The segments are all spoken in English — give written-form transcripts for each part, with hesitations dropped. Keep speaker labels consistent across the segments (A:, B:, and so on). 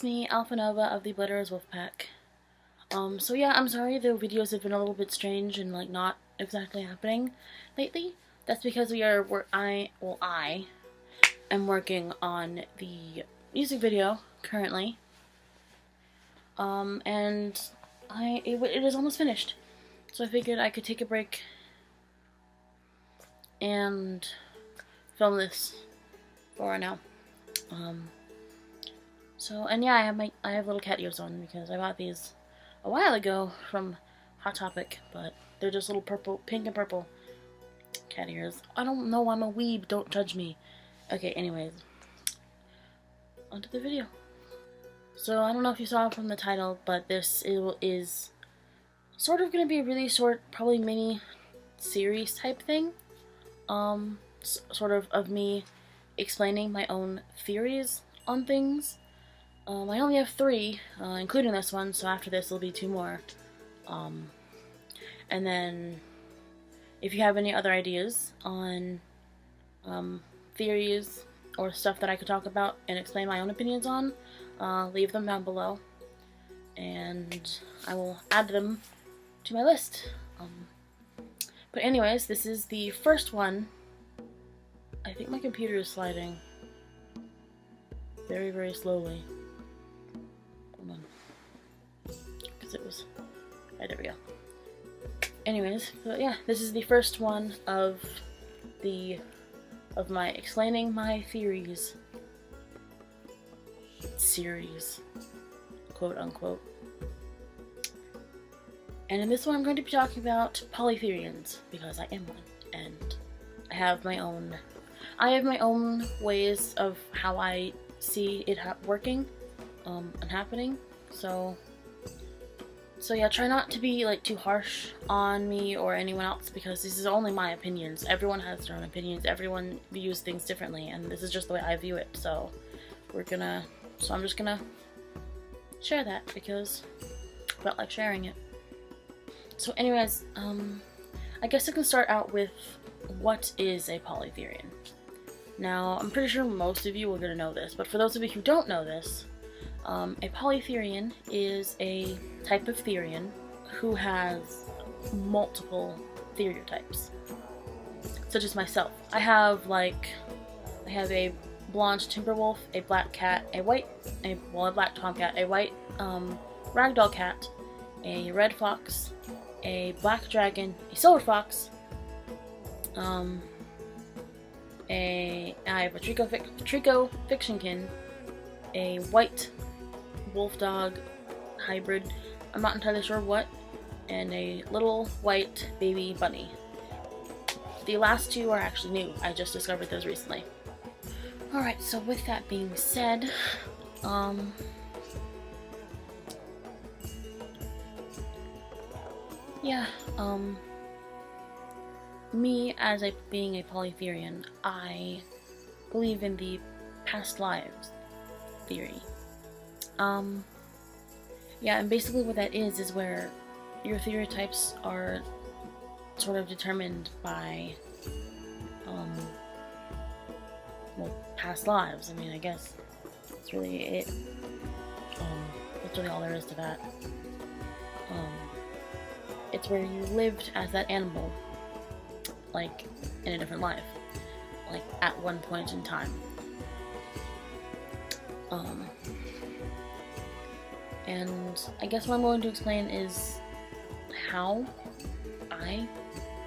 A: it's me, Alpha Nova of the Blitterers Wolfpack. So yeah, I'm sorry the videos have been a little bit strange and like not exactly happening lately. That's because I am working on the music video currently. And it is almost finished. So I figured I could take a break and film this for now. And yeah, I have little cat ears on because I bought these a while ago from Hot Topic, but they're just little pink and purple cat ears. I don't know, I'm a weeb, don't judge me. Okay, anyways, onto the video. So I don't know if you saw from the title, but this is sort of going to be a really short, probably mini series type thing. Sort of me explaining my own theories on things. I only have 3, including this one, so after this there'll be 2 more. And then, if you have any other ideas on theories or stuff that I could talk about and explain my own opinions on, leave them down below, and I will add them to my list. But anyways, this is the first one. I think my computer is sliding very, very slowly. Hold on. Because it was... Right, there we go. Anyways, but yeah, this is the first one of my explaining my theories series, quote unquote. And in this one I'm going to be talking about Polytherians, because I am one, and I have my own ways of how I see it working and happening. So yeah, try not to be like too harsh on me or anyone else, because this is only my opinions. Everyone has their own opinions. Everyone views things differently, and this is just the way I view it. So I'm just gonna share that because I felt like sharing it. So anyways, I guess I can start out with what is a Polytherian. Now, I'm pretty sure most of you are gonna know this, but for those of you who don't know this, a Polytherian is a type of Therian who has multiple stereotypes, such as myself. I have a blonde timberwolf, a black cat, a black tomcat, a white ragdoll cat, a red fox, a black dragon, a silver fox. I have a Trico Fictionkin, a white wolf dog hybrid, I'm not entirely sure what, and a little white baby bunny. The last 2 are actually new. I just discovered those recently. Alright, so with that being said, me as being a Polytherian, I believe in the past lives theory. Yeah, and basically what that is where your stereotypes are sort of determined by, past lives. I mean, I guess that's really it. That's really all there is to that. It's where you lived as that animal, like, in a different life, like, at one point in time. And I guess what I'm going to explain is how I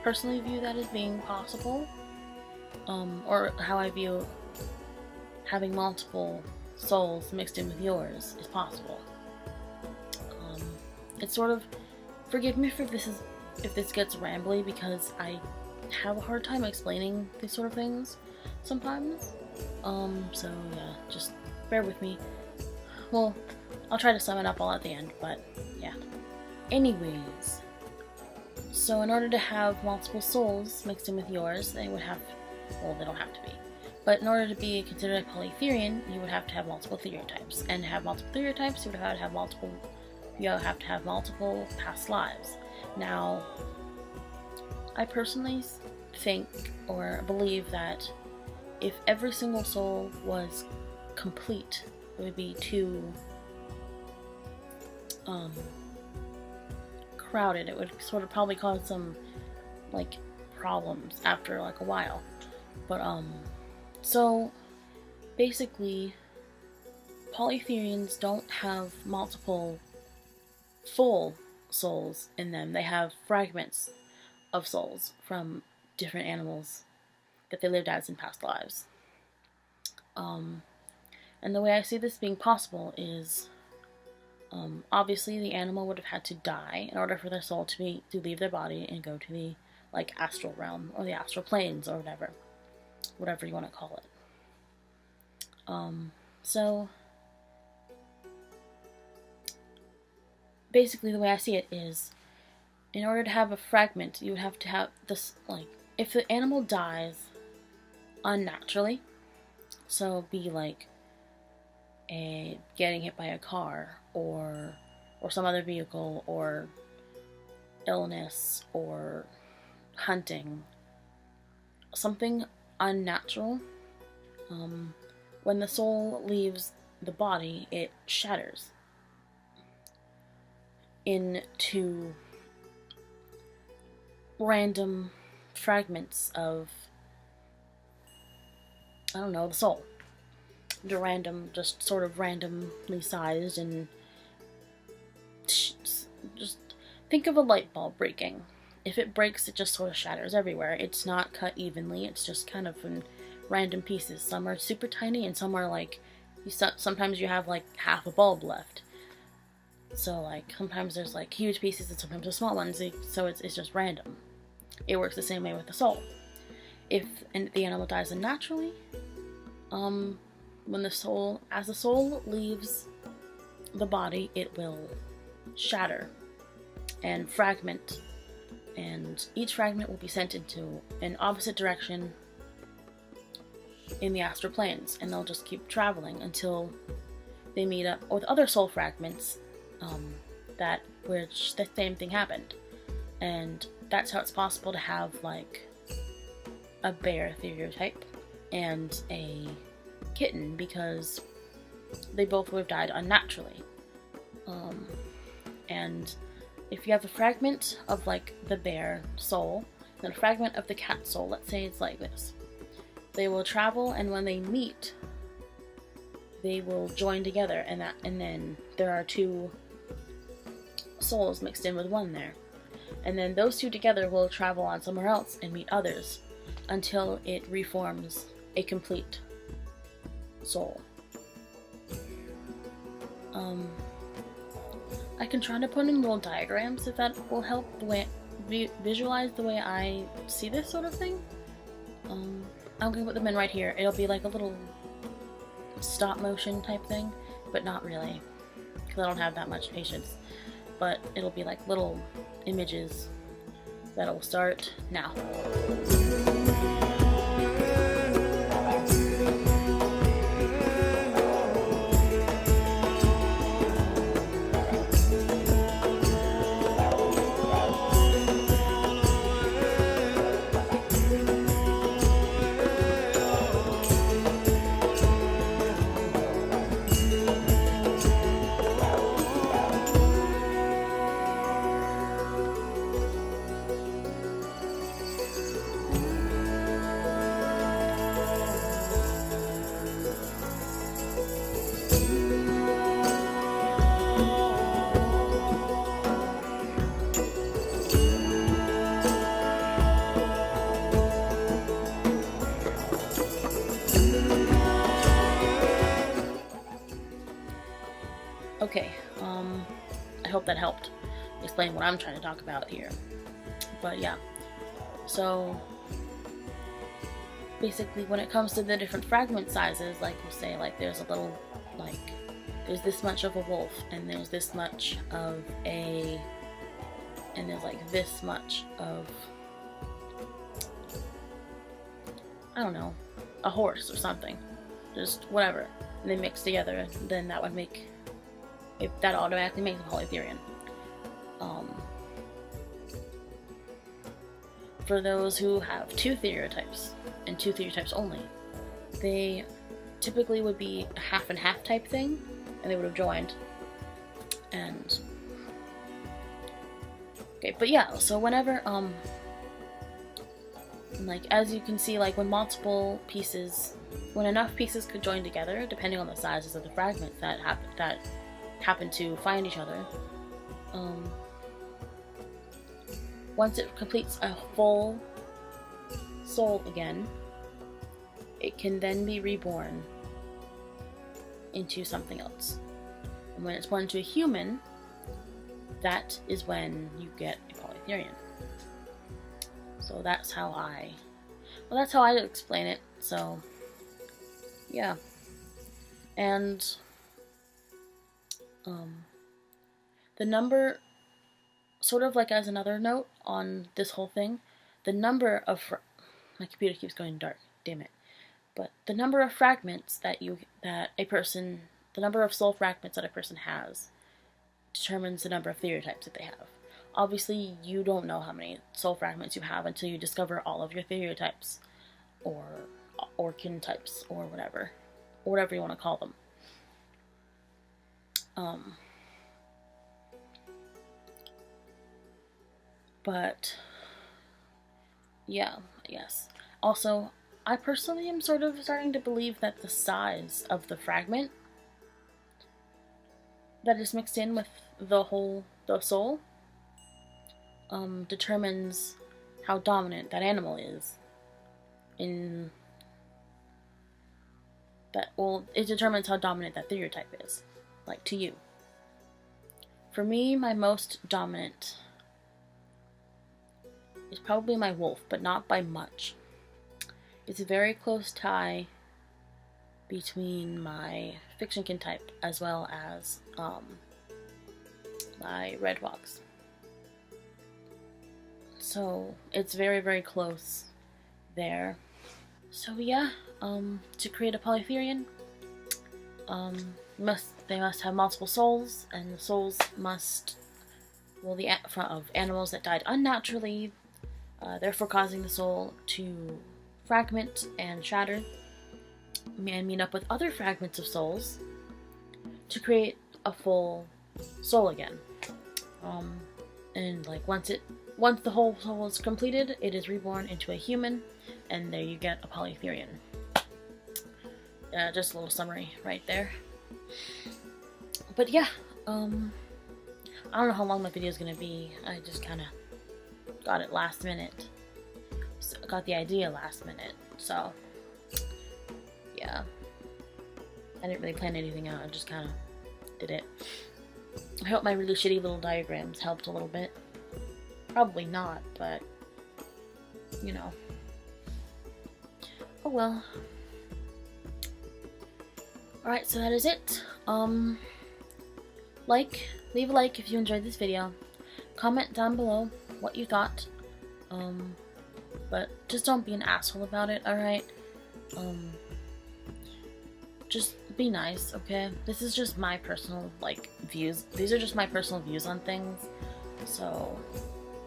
A: personally view that as being possible, or how I view having multiple souls mixed in with yours is possible. It's sort of, forgive me if this gets rambly, because I have a hard time explaining these sort of things sometimes. So yeah, just bear with me. Well, I'll try to sum it up all at the end, but yeah. Anyways, so in order to have multiple souls mixed in with yours, they would have, well, they don't have to be, but in order to be considered a Polytherian, you would have to have multiple stereotypes, and to have multiple stereotypes, you would have to have multiple past lives. Now, I personally think or believe that if every single soul was complete, it would be too um, crowded, it would sort of probably cause some like problems after like a while. But so basically, Polytherians don't have multiple full souls in them. They have fragments of souls from different animals that they lived as in past lives. And the way I see this being possible is, obviously the animal would have had to die in order for their soul to leave their body and go to the like astral realm or the astral planes or whatever you want to call it. So basically the way I see it is, in order to have a fragment, you would have to have this, like, if the animal dies unnaturally, so be like getting hit by a car or some other vehicle, or illness or hunting, something unnatural, when the soul leaves the body, it shatters into random fragments of, I don't know, the soul. Just sort of randomly sized, and just think of a light bulb breaking. If it breaks, it just sort of shatters everywhere. It's not cut evenly, it's just kind of in random pieces. Some are super tiny, and some are like, sometimes you have like half a bulb left. So like, sometimes there's like huge pieces and sometimes there's small ones, so it's just random. It works the same way with the soul. If the animal dies unnaturally, as the soul leaves the body, it will shatter and fragment, and each fragment will be sent into an opposite direction in the astral planes, and they'll just keep traveling until they meet up with other soul fragments which the same thing happened. And that's how it's possible to have like a bear stereotype and a kitten, because they both would have died unnaturally. And if you have a fragment of like the bear soul, then a fragment of the cat soul, let's say it's like this, they will travel, and when they meet, they will join together, and then there are two souls mixed in with one there. And then those two together will travel on somewhere else and meet others until it reforms a complete soul. I can try to put in little diagrams if that will help visualize the way I see this sort of thing. I'm gonna put them in right here. It'll be like a little stop motion type thing, but not really, because I don't have that much patience. But it'll be like little images that'll start now. Okay, I hope that helped explain what I'm trying to talk about here. But yeah, so basically when it comes to the different fragment sizes, like we'll say like there's a little, like there's this much of a wolf, and there's this much of and there's like this much of, I don't know, a horse or something, just whatever, and they mix together, then that would make, that automatically makes a Polytherian. For those who have two stereotypes, and two stereotypes only, they typically would be a half and half type thing, and they would have joined, and Alright, but yeah, so whenever, like, as you can see, like, when multiple pieces, when enough pieces could join together, depending on the sizes of the fragments that happen to find each other, once it completes a full soul again, it can then be reborn into something else. And when it's born into a human, that is when you get a Polytherian. So that's how I explain it. So yeah, and the number, sort of like as another note on this whole thing, the number of my computer keeps going dark. Damn it! But the number of fragments the number of soul fragments that a person has determines the number of theorytypes that they have. Obviously, you don't know how many soul fragments you have until you discover all of your theorytypes, or kin types, or whatever you want to call them. But yeah, yes. Also, I personally am sort of starting to believe that the size of the fragment that is mixed in with the soul determines how dominant that animal is. It determines how dominant that theorytype is, like, to you. For me, my most dominant is probably my wolf, but not by much. It's a very close tie between my fictionkin type as well as my red fox. So it's very, very close there. So yeah, to create a Polytherian, they must have multiple souls, and the souls must, well, of animals that died unnaturally, therefore causing the soul to fragment and shatter, and meet up with other fragments of souls to create a full soul again. And like once the whole soul is completed, it is reborn into a human, and there you get a Polytherian. Just a little summary right there. But yeah, I don't know how long my video is gonna be. I just kind of got it last minute. So, got the idea last minute. So yeah, I didn't really plan anything out. I just kind of did it. I hope my really shitty little diagrams helped a little bit. Probably not, but you know. Oh well. Alright, so that is it. Leave a like if you enjoyed this video. Comment down below what you thought. But just don't be an asshole about it, alright? Just be nice, okay? This is just my personal, like, views. These are just my personal views on things. So,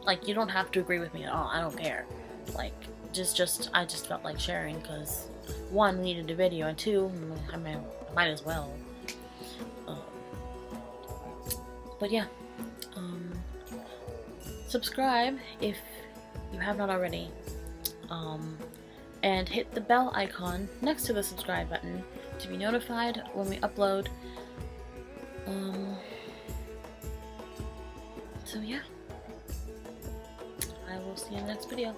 A: like, you don't have to agree with me at all. I don't care. Like, I just felt like sharing because, one, we needed a video, and two, I mean, might as well. But yeah, subscribe if you have not already, and hit the bell icon next to the subscribe button to be notified when we upload. So yeah, I will see you in the next video.